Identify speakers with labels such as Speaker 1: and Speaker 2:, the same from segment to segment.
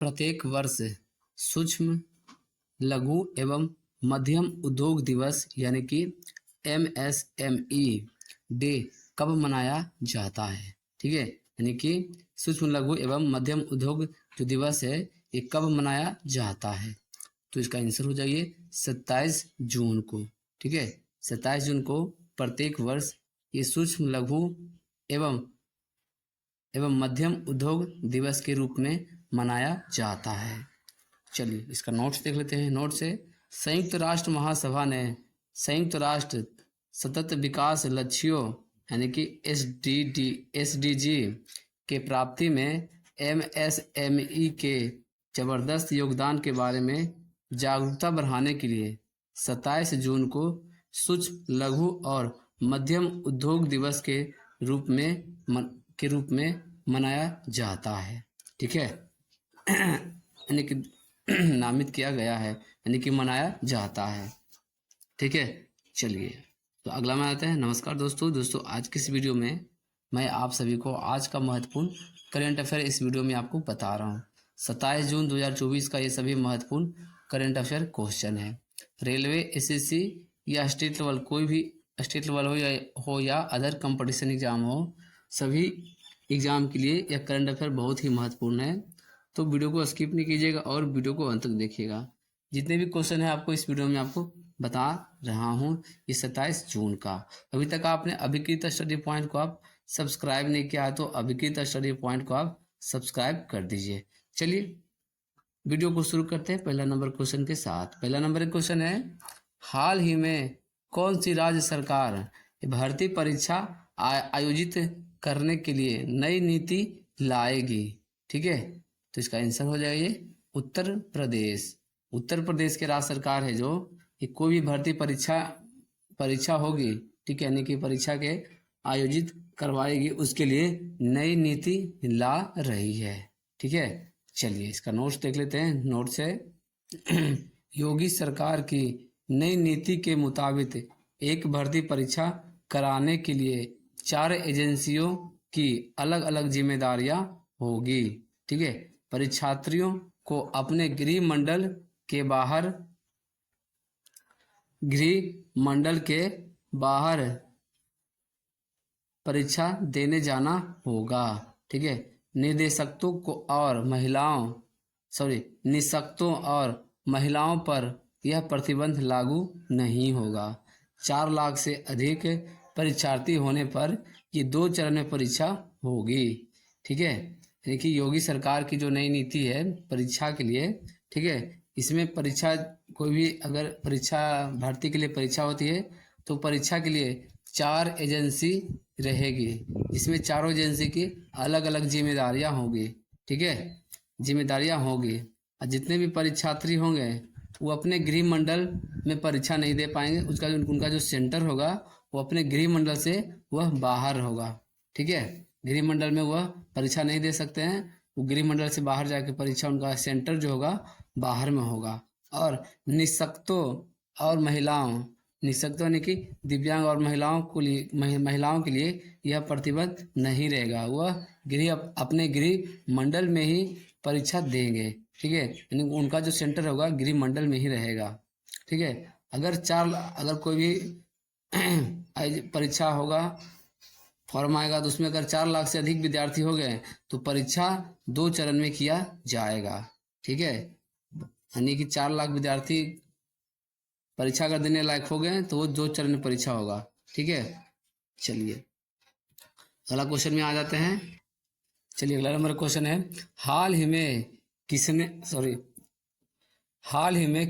Speaker 1: प्रत्येक वर्ष सूक्ष्म लघु एवं मध्यम उद्योग दिवस यानी कि MSME डे कब मनाया जाता है? ठीक है, यानी कि सूक्ष्म लघु एवं मध्यम उद्योग जो दिवस है ये कब मनाया जाता है? तो इसका आंसर हो जाइए 27 जून को। ठीक है, 27 जून को प्रत्येक वर्ष ये सूक्ष्म लघु एवं मध्यम उद्योग दिवस के रूप में मनाया जाता है। चलिए इसका नोट्स देख लेते हैं। नोट्स है, संयुक्त राष्ट्र महासभा ने संयुक्त राष्ट्र सतत विकास लक्ष्यों यानी कि SDG के प्राप्ति में MSME के जबरदस्त योगदान के बारे में जागरूकता बढ़ाने के लिए 27 जून को सूक्ष्म लघु और मध्यम उद्योग दिवस के रूप में मनाया जाता है। ठीक है, यानी कि नामित किया गया है, यानी कि मनाया जाता है। ठीक है, चलिए तो अगला में आते हैं। नमस्कार दोस्तों आज की इस वीडियो में मैं आप सभी को आज का महत्वपूर्ण करंट अफेयर इस वीडियो में आपको बता रहा हूँ। 27 जून 2024 का ये सभी महत्वपूर्ण करंट अफेयर क्वेश्चन है। रेलवे, SSC या स्टेट लेवल, कोई भी स्टेट लेवल हो या अदर कंपटीशन एग्जाम हो, सभी एग्जाम के लिए यह करंट अफेयर बहुत ही महत्वपूर्ण है। तो वीडियो को स्किप नहीं कीजिएगा और वीडियो को अंत तक देखिएगा। जितने भी क्वेश्चन है आपको इस वीडियो में आपको बता रहा हूँ। ये 27 जून का। अभी तक आपने अभिकृत स्टडी पॉइंट को आप सब्सक्राइब नहीं किया है तो अभिकृत स्टडी पॉइंट को आप सब्सक्राइब कर दीजिए। चलिए वीडियो को शुरू करते हैं पहला नंबर क्वेश्चन के साथ। पहला नंबर क्वेश्चन है, हाल ही में कौन सी राज्य सरकार भर्ती परीक्षा आयोजित करने के लिए नई नीति लाएगी? ठीक है, तो इसका आंसर हो जाएगा उत्तर प्रदेश। उत्तर प्रदेश के राज्य सरकार है जो ये कोई भी भर्ती परीक्षा होगी, ठीक है, यानी कि परीक्षा के आयोजित करवाएगी, उसके लिए नई नीति ला रही है। ठीक है, चलिए इसका नोट्स देख लेते हैं। नोट्स है, योगी सरकार की नई नीति के मुताबिक एक भर्ती परीक्षा कराने के लिए 4 एजेंसियों की अलग अलग जिम्मेदारियां होगी। ठीक है, परीक्षार्थियों को अपने गृह मंडल के बाहर परीक्षा देने जाना होगा। ठीक है, निषक्तों और महिलाओं पर यह प्रतिबंध लागू नहीं होगा। 4 लाख से अधिक परीक्षार्थी होने पर ये 2 चरण में परीक्षा होगी। ठीक है, यानी कि योगी सरकार की जो नई नीति है परीक्षा के लिए, ठीक है, इसमें परीक्षा कोई भी अगर परीक्षा भर्ती के लिए परीक्षा होती है तो परीक्षा के लिए 4 एजेंसी रहेगी। इसमें चारों एजेंसी की अलग अलग जिम्मेदारियां होगी। ठीक है, जिम्मेदारियां होगी और जितने भी परीक्षार्थी होंगे वो अपने गृह मंडल में परीक्षा नहीं दे पाएंगे। उनका जो सेंटर होगा वो अपने गृह मंडल से वह बाहर होगा। ठीक है, गृह मंडल में वह परीक्षा नहीं दे सकते हैं, वो गृह मंडल से बाहर जाके परीक्षा, उनका सेंटर जो होगा बाहर में होगा। और निःशक्तों यानी कि दिव्यांग और महिलाओं के लिए यह प्रतिबंध नहीं रहेगा। वह अपने गृह मंडल में ही परीक्षा देंगे। ठीक है, यानी उनका जो सेंटर होगा गृह मंडल में ही रहेगा। ठीक है, अगर कोई भी परीक्षा होगा, फॉर्म आएगा तो उसमें अगर 4 लाख से अधिक विद्यार्थी हो गए तो परीक्षा 2 चरण में किया जाएगा। ठीक है, यानी कि 4 लाख विद्यार्थी परीक्षा अगर देने लायक हो गए तो वो 2 चरण में परीक्षा होगा। ठीक है, चलिए अगला क्वेश्चन में आ जाते हैं। चलिए अगला नंबर क्वेश्चन है, हाल ही में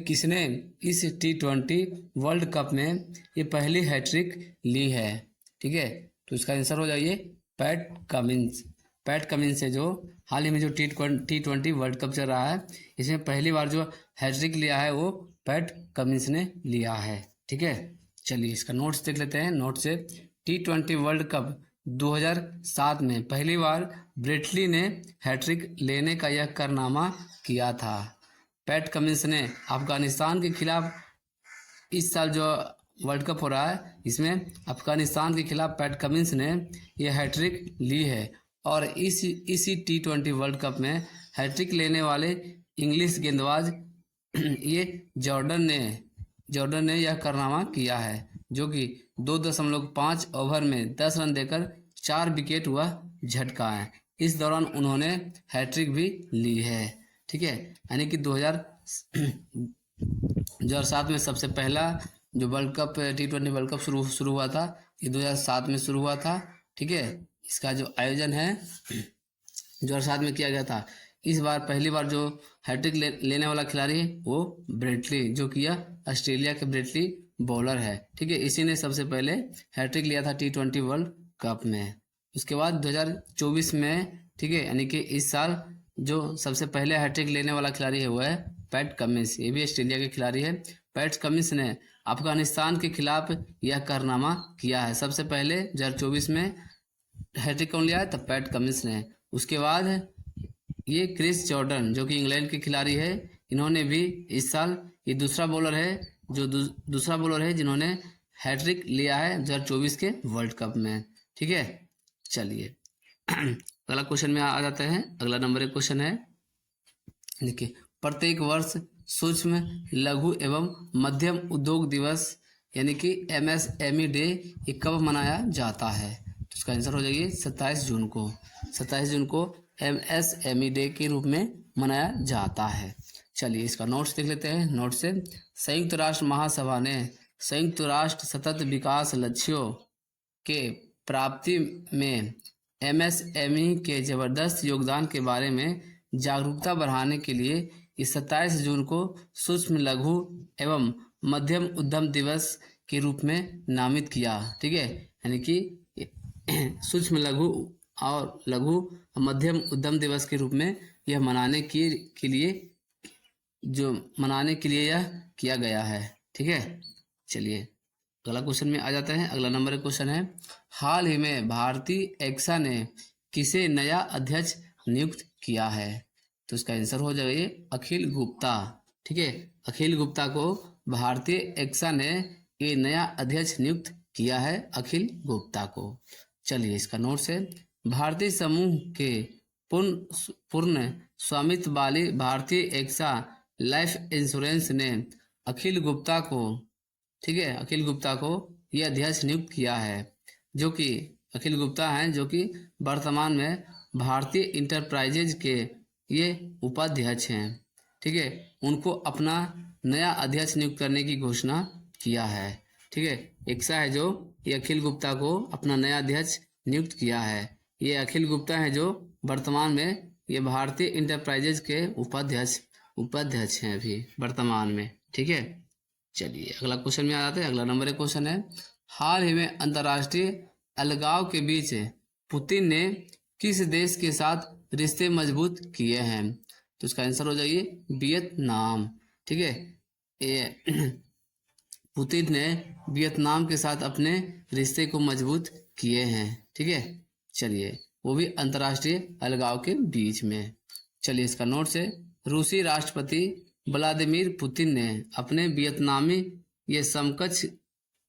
Speaker 1: किसने इस T20 वर्ल्ड कप में ये पहली हैट्रिक ली है? ठीक है, तो इसका आंसर हो जाइए पैट कमिंस है जो हाल ही में जो T20 वर्ल्ड कप चल रहा है इसमें पहली बार जो हैट्रिक लिया है वो पैट कमिंस ने लिया है। ठीक है, चलिए इसका नोट्स देख लेते हैं। नोट्स से, T20 वर्ल्ड कप 2007 में पहली बार ब्रेटली ने हैट्रिक लेने का यह कारनामा किया था। पैट कमिंस ने अफगानिस्तान के खिलाफ इस साल जो वर्ल्ड कप हो रहा है इसमें अफगानिस्तान के खिलाफ पैट कमिंस ने यह हैट्रिक ली है और इसी T20 वर्ल्ड कप में हैट्रिक लेने वाले इंग्लिश गेंदबाज ये जॉर्डन ने यह कारनामा किया है, जो कि 2.5 ओवर में 10 रन देकर 4 विकेट वह झटका है। इस दौरान उन्होंने हैट्रिक भी ली है। ठीक है, यानी कि 2007 में सबसे पहला जो world cup T20 world cup शुरू हुआ था, ये 2007 में शुरू हुआ था। ठीक है, इसका जो आयोजन है 2007 में किया गया था। इस बार पहली बार जो हैट्रिक लेने वाला खिलाड़ी है वो ब्रेटली, जो कि यह ऑस्ट्रेलिया के ब्रेटली बॉलर है। ठीक है, इसी ने सबसे पहले हैट्रिक लिया था T20 वर्ल्ड कप में। उसके बाद 2024 में, ठीक है, यानी कि इस साल जो सबसे पहले हैट्रिक लेने वाला खिलाड़ी है वो है पैट कमिंस। ये भी ऑस्ट्रेलिया के खिलाड़ी है। पैट कमिंस ने अफगानिस्तान के खिलाफ यह कारनामा किया है। सबसे पहले 2024 में हैट्रिक कौन लिया है? तब पैट कमिंस ने। उसके बाद ये क्रिस जॉर्डन, जो कि इंग्लैंड के खिलाड़ी है, इन्होंने भी इस साल, ये दूसरा बॉलर है जो दूसरा बॉलर है जिन्होंने हैट्रिक लिया है 2024 के वर्ल्ड कप में। ठीक है, चलिए अगला क्वेश्चन में आ जाते हैं। अगला नंबर 1 क्वेश्चन है, देखिए, प्रत्येक वर्ष सूक्ष्म लघु एवं मध्यम उद्योग दिवस यानी कि MSME डे ये कब मनाया जाता है? तो इसका आंसर हो जाएगी 27 जून को। 27 जून को MSME डे के रूप में मनाया जाता है। चलिए इसका नोट्स देख लेते हैं। नोट से, संयुक्त राष्ट्र महासभा ने संयुक्त राष्ट्र सतत विकास लक्ष्यों के प्राप्ति में MSME के जबरदस्त योगदान के बारे में जागरूकता बढ़ाने के लिए इस 27 जून को सूक्ष्म लघु एवं मध्यम उद्यम दिवस के रूप में नामित किया। ठीक है, यानी कि सूक्ष्म लघु और लघु मध्यम उद्यम दिवस के रूप में यह मनाने के लिए यह किया गया है। ठीक है, चलिए अगला क्वेश्चन में आ जाते हैं। अगला नंबर 1 क्वेश्चन है, हाल ही में भारतीय एक्सा ने किसे नया अध्यक्ष नियुक्त किया है? तो इसका आंसर हो जाएगा अखिल गुप्ता। ठीक है, अखिल गुप्ता को भारतीय एक्सा ने ये नया अध्यक्ष नियुक्त किया है, अखिल गुप्ता को। चलिए इसका नोट्स है, भारतीय समूह के पूर्ण स्वामित्व वाली भारतीय एक्सा लाइफ इंश्योरेंस ने अखिल गुप्ता को, ठीक है, अखिल गुप्ता को यह अध्यक्ष नियुक्त किया है, जो कि अखिल गुप्ता हैं, जो कि वर्तमान में भारतीय इंटरप्राइजेज के ये उपाध्यक्ष हैं। ठीक है, उनको अपना नया अध्यक्ष नियुक्त करने की घोषणा किया है। ठीक है, एक्सा है जो ये अखिल गुप्ता को अपना नया अध्यक्ष नियुक्त किया है। ये अखिल गुप्ता है जो वर्तमान में ये भारतीय इंटरप्राइजेज के उपाध्यक्ष हैं अभी वर्तमान में। ठीक है, चलिए अगला क्वेश्चन में आ जाते हैं। अगला नंबर 1 क्वेश्चन है, हाल ही में अंतर्राष्ट्रीय अलगाव के बीच पुतिन ने किस देश के साथ रिश्ते मजबूत किए हैं? तो इसका आंसर हो जाइए वियतनाम। ठीक है, ये पुतिन ने वियतनाम के साथ अपने रिश्ते को मजबूत किए हैं। ठीक है, चलिए वो भी अंतर्राष्ट्रीय अलगाव के बीच में। चलिए इसका नोट से, रूसी राष्ट्रपति व्लादिमीर पुतिन ने अपने वियतनामी ये समकक्ष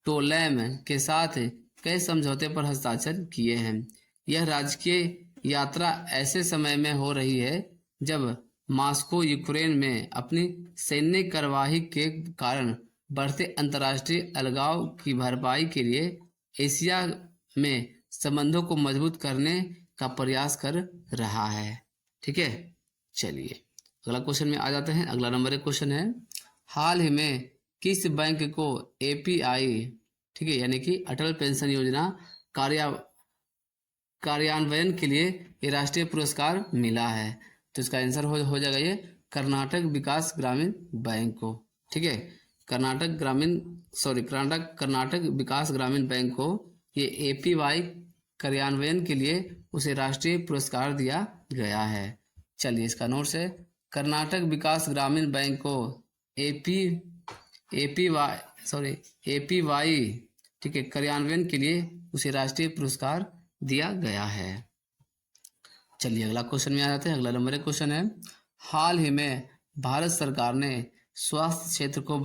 Speaker 1: टोलैम के साथ कई समझौते पर हस्ताक्षर किए हैं। यह राजकीय यात्रा ऐसे समय में हो रही है जब मॉस्को यूक्रेन में अपनी सैन्य कार्यवाही के कारण बढ़ते अंतर्राष्ट्रीय अलगाव की भरपाई के लिए एशिया में संबंधों को मजबूत करने का प्रयास कर रहा है। ठीक है, चलिए अगला क्वेश्चन में आ जाते हैं। अगला नंबर 1 क्वेश्चन है, हाल ही में किस बैंक को API, ठीक है, यानी कि अटल पेंशन योजना कार्यान्वयन के लिए ये राष्ट्रीय पुरस्कार मिला है? तो इसका आंसर हो जाएगा ये कर्नाटक बैंक को। ठीक है, कर्नाटक विकास ग्रामीण बैंक को ये APY कार्यान्वयन के लिए उसे राष्ट्रीय पुरस्कार दिया गया है। चलिए इसका नोट्स है, कर्नाटक विकास ग्रामीण बैंक को APY, ठीक है, कार्यान्वयन के लिए उसे राष्ट्रीय पुरस्कार दिया गया है। चलिए अगला क्वेश्चन में आ जाते हैं। अगला नंबर 1 क्वेश्चन है, हाल ही में भारत सरकार ने स्वास्थ्य क्षेत्र को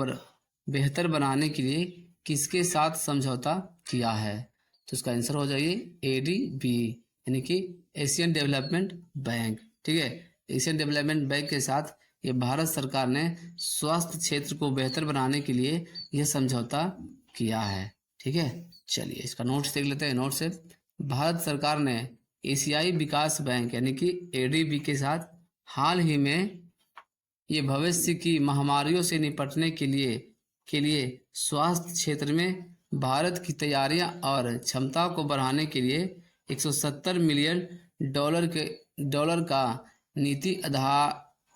Speaker 1: बेहतर बनाने के लिए किसके साथ समझौता किया है? तो इसका आंसर हो जाएगी ADB, यानी कि एशियन डेवलपमेंट बैंक। ठीक है, एशियन डेवलपमेंट बैंक के साथ ये भारत सरकार ने स्वास्थ्य क्षेत्र को बेहतर बनाने के लिए यह समझौता किया है। ठीक है, चलिए इसका नोट्स देख लेते हैं। नोट्स है, भारत सरकार ने एशियाई विकास बैंक यानी कि एडीबी के साथ हाल ही में ये भविष्य की महामारियों से निपटने के लिए स्वास्थ्य क्षेत्र में भारत की तैयारियां और क्षमता को बढ़ाने के लिए 170 मिलियन डॉलर का नीति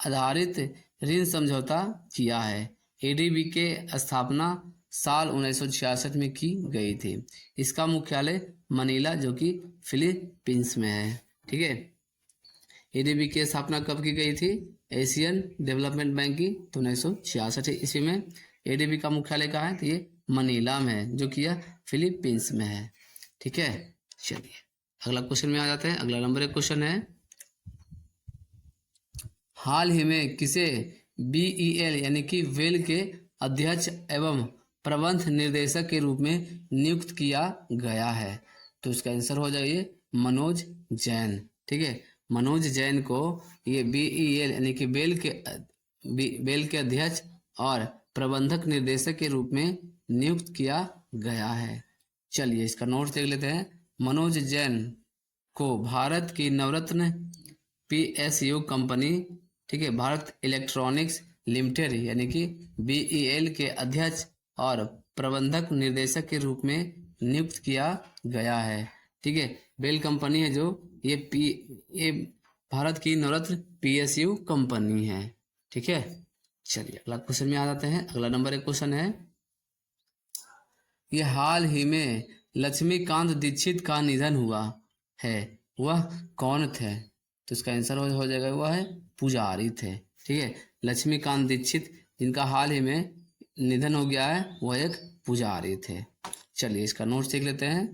Speaker 1: आधारित ऋण समझौता किया है। एडीबी के स्थापना साल 1966 में की गई थी। इसका मुख्यालय मनीला जो कि फिलीपींस में है। ठीक है, एडीबी की स्थापना कब की गई थी? एशियन डेवलपमेंट बैंक की तो 1966 ईस्वी में। एडीबी का मुख्यालय कहाँ है? तो ये मनीला में है जो कि यह फिलीपींस में है। ठीक है, चलिए अगला क्वेश्चन में आ जाते हैं। अगला नंबर एक क्वेश्चन है, हाल ही में किसे बीईएल यानी कि वेल के अध्यक्ष एवं प्रबंध निर्देशक के रूप में नियुक्त किया गया है? तो इसका आंसर हो जाइए मनोज जैन। ठीक है, मनोज जैन को ये बीईएल यानी कि बेल के अध्यक्ष और प्रबंधक निर्देशक के रूप में नियुक्त किया गया है। चलिए इसका नोट्स देख लेते हैं। मनोज जैन को भारत की नवरत्न पीएसयू कंपनी, ठीक है, भारत इलेक्ट्रॉनिक्स लिमिटेड यानी कि बीईएल के अध्यक्ष और प्रबंधक निर्देशक के रूप में नियुक्त किया गया है। ठीक है, बेल कंपनी है जो ये भारत की नवरत्न पीएसयू कंपनी है। ठीक है, चलिए अगला क्वेश्चन में आ जाते हैं। अगला नंबर एक क्वेश्चन है, ये हाल ही में लक्ष्मीकांत दीक्षित का निधन हुआ है, वह कौन थे? तो इसका आंसर हो जाएगा वह है पुजारी थे। ठीक है, लक्ष्मीकांत दीक्षित जिनका हाल ही में निधन हो गया है वह एक पुजारी थे। चलिए इसका नोट्स देख लेते हैं।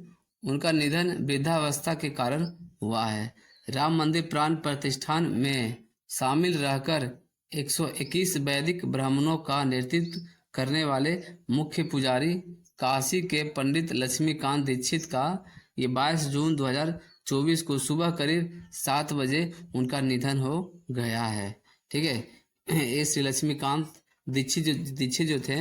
Speaker 1: उनका निधन वृद्धावस्था के कारण हुआ है। राम मंदिर प्राण प्रतिष्ठान में शामिल रहकर 121 वैदिक ब्राह्मणों का नेतृत्व करने वाले मुख्य पुजारी काशी के पंडित लक्ष्मीकांत दीक्षित का ये 22 जून 2024 को सुबह करीब 7 बजे उनका निधन हो गया है। ठीक है, ये श्री लक्ष्मीकांत दीक्षित जो थे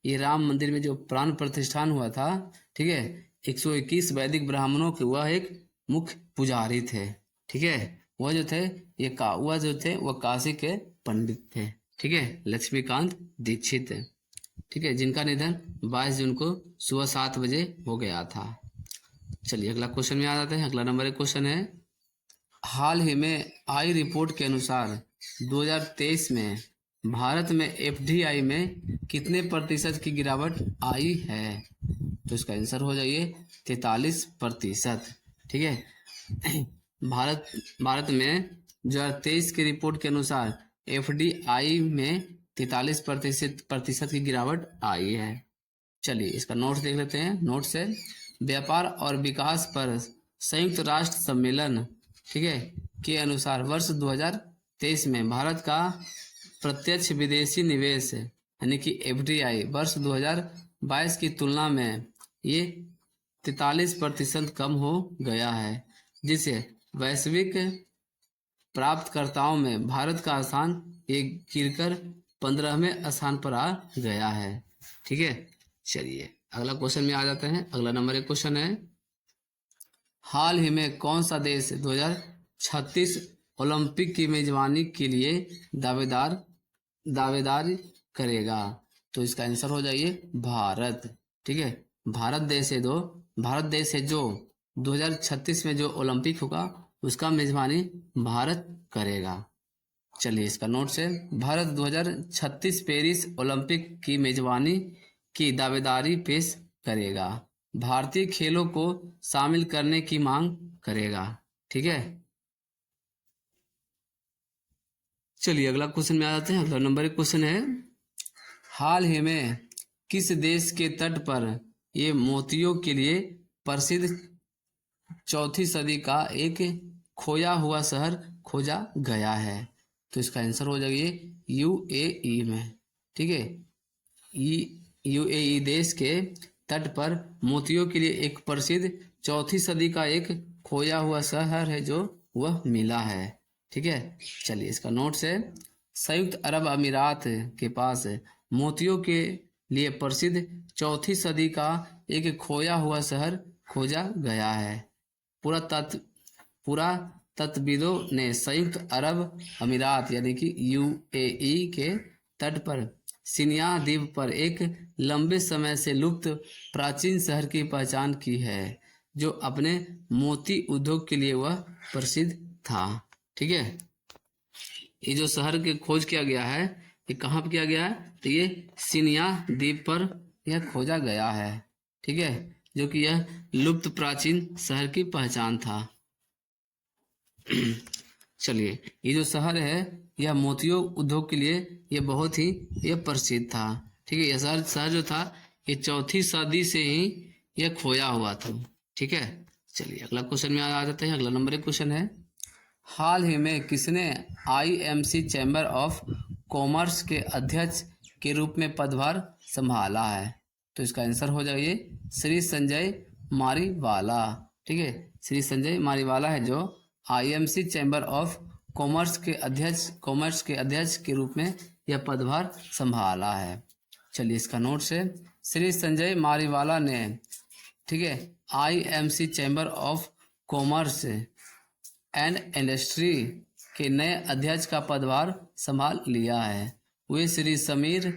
Speaker 1: ये राम मंदिर में जो प्राण प्रतिष्ठान हुआ था, ठीक है, 121 वैदिक ब्राह्मणों के वह एक मुख्य पुजारी थे। ठीक है, वह जो थे वह काशी के पंडित थे। ठीक है, लक्ष्मीकांत दीक्षित, ठीक है, जिनका निधन 22 जून को सुबह 7 बजे हो गया था। चलिए अगला क्वेश्चन में आ जाते हैं। अगला नंबर एक क्वेश्चन है, हाल ही में आई रिपोर्ट के अनुसार 2023 में भारत में एफडीआई में कितने प्रतिशत की गिरावट आई है? तो इसका आंसर हो जाइए 43%। ठीक है, भारत में 2023 की रिपोर्ट के अनुसार एफडीआई में 43% की गिरावट आई है। चलिए इसका नोट्स देख लेते हैं। नोट्स है, व्यापार और विकास पर संयुक्त राष्ट्र सम्मेलन, ठीक है, के अनुसार वर्ष 2023 में भारत का प्रत्यक्ष विदेशी निवेश यानी कि एफडीआई वर्ष 2022 की तुलना में ये 43% कम हो गया है, जिससे वैश्विक प्राप्तकर्ताओं में भारत का स्थान ये गिरकर 15वें स्थान पर आ गया है। ठीक है, चलिए अगला क्वेश्चन में आ जाते हैं। अगला नंबर एक क्वेश्चन है, हाल ही में कौन सा देश 2036 ओलंपिक की मेजबानी के लिए दावेदारी करेगा? तो इसका आंसर हो जाइए भारत। ठीक है, भारत देश है जो 2036 में जो ओलंपिक होगा उसका मेजबानी भारत करेगा। चलिए इसका नोट्स है, भारत 2036 पेरिस ओलंपिक की मेजबानी की दावेदारी पेश करेगा, भारतीय खेलों को शामिल करने की मांग करेगा। ठीक है, चलिए अगला क्वेश्चन में आ जाते हैं। अगला नंबर एक क्वेश्चन है, हाल ही में किस देश के तट पर ये मोतियों के लिए प्रसिद्ध 4वीं सदी का एक खोया हुआ शहर खोजा गया है? तो इसका आंसर हो जाएगा यूएई में। ठीक है, यूएई देश के तट पर मोतियों के लिए एक प्रसिद्ध 4वीं सदी का एक खोया हुआ शहर है जो वह मिला है। ठीक है। चलिए इसका नोट्स है, संयुक्त अरब अमीरात के पास मोतियों के लिए प्रसिद्ध 4वीं सदी का एक खोया हुआ शहर खोजा गया है। पुरातत्वविदों ने संयुक्त अरब अमीरात यानी कि यूएई के तट पर सिनिया द्वीप पर एक लंबे समय से लुप्त प्राचीन शहर की पहचान की है, जो अपने मोती उद्योग के लिए वह प्रसिद्ध था। ठीक है, ये जो शहर की खोज किया गया है, ये कहाँ पर किया गया है, तो ये सिनिया द्वीप पर यह खोजा गया है। ठीक है, जो कि यह लुप्त प्राचीन शहर की पहचान था। चलिए, ये जो शहर है यह मोतियों उद्योग के लिए ये बहुत ही यह प्रसिद्ध था। ठीक है, यह शहर जो था ये 4वीं सदी से ही यह खोया हुआ था। ठीक है, चलिए अगला क्वेश्चन में आ जाते हैं। अगला नंबर 1 क्वेश्चन है, हाल ही में किसने आईएमसी चैम्बर ऑफ कॉमर्स के अध्यक्ष के रूप में पदभार संभाला है? तो इसका आंसर हो जाएगा ये श्री संजय मारीवाला। ठीक है, श्री संजय मारीवाला है जो आईएमसी चैम्बर ऑफ कॉमर्स के अध्यक्ष के रूप में यह पदभार संभाला है। चलिए इसका नोट्स है, श्री संजय मारीवाला ने, ठीक है, IMC chamber of commerce and industry के नए अध्यक्ष का पदभार संभाल लिया है। वे श्री समीर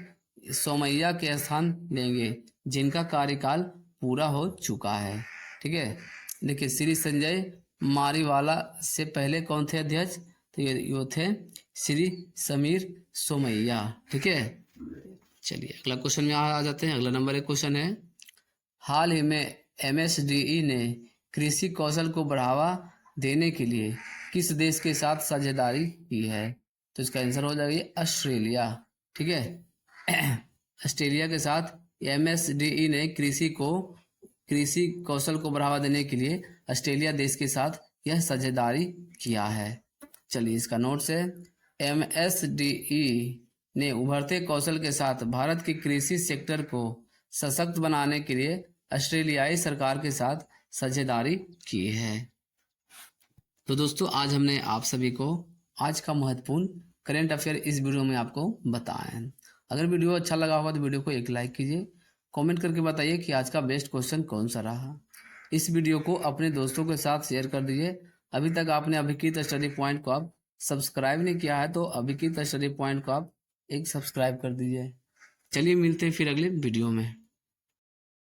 Speaker 1: सोमैया के स्थान लेंगे, जिनका कार्यकाल पूरा हो चुका है। ठीक है, देखिए श्री संजय मारीवाला से पहले कौन थे अध्यक्ष, तो ये थे श्री समीर सोमैया। ठीक है, चलिए अगला क्वेश्चन में आ जाते हैं। अगला नंबर 1 क्वेश्चन है, हाल ही में एमएसडीई ने कृषि कौशल को बढ़ावा देने के लिए किस देश के साथ साझेदारी की है? तो इसका आंसर हो जाएगा ऑस्ट्रेलिया। ठीक है, ऑस्ट्रेलिया के साथ एमएसडीई ने कृषि कौशल को बढ़ावा देने के लिए ऑस्ट्रेलिया देश के साथ यह साझेदारी किया है। चलिए इसका नोट्स है, एमएसडीई ने उभरते कौशल के साथ भारत के कृषि सेक्टर को सशक्त बनाने के लिए ऑस्ट्रेलियाई सरकार के साथ साझेदारी की है। तो दोस्तों आज हमने आप सभी को आज का महत्वपूर्ण करंट अफेयर इस वीडियो में आपको बताया है। अगर वीडियो अच्छा लगा होगा तो वीडियो को एक लाइक कीजिए, कमेंट करके बताइए कि आज का बेस्ट क्वेश्चन कौन सा रहा। इस वीडियो को अपने दोस्तों के साथ शेयर कर दीजिए। अभी तक आपने अभिकीत स्टडी पॉइंट को आप सब्सक्राइब नहीं किया है तो अभिकीत स्टडी पॉइंट को आप एक सब्सक्राइब कर दीजिए। चलिए मिलते हैं फिर अगले वीडियो में।